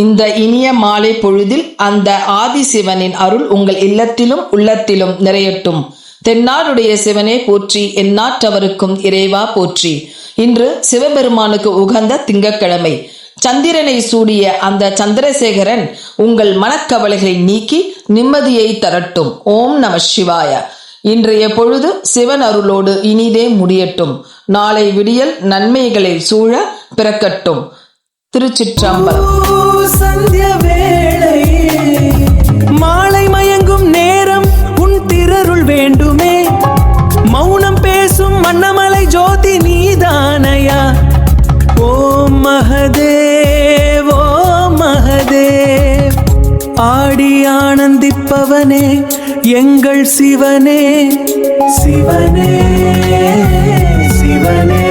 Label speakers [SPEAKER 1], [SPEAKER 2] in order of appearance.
[SPEAKER 1] இந்த இனிய மாலை பொழுதில் அந்த ஆதிசிவனின் அருள் உங்கள் இல்லத்திலும் உள்ளத்திலும் நிறையட்டும். தென்னாடுடைய சிவனே போற்றி, எந்நாட்டவருக்கும் இறைவா போற்றி. இன்று சிவபெருமானுக்கு உகந்த திங்கட்கிழமை. சந்திரனை சூடிய அந்த சந்திரசேகரன் உங்கள் மனக்கவலைகளை நீக்கி நிம்மதியை தரட்டும். ஓம் நம சிவாய. இன்றைய பொழுது சிவன் அருளோடு இனிதே முடியட்டும். நாளை விடியல் நன்மைகளை சூழ பிறக்கட்டும். திருச்சிற்றம்பலம்.
[SPEAKER 2] சந்திய வேளை மாலை மயங்கும் நேரம் உன் திரருள் வேண்டுமே. மௌனம் பேசும் மன்னமலை ஜோதி நீதானயா. ஓம் மகதேவ் ஓம் மகதேவ். ஆடி ஆனந்திப்பவனே எங்கள் சிவனே சிவனே சிவனே.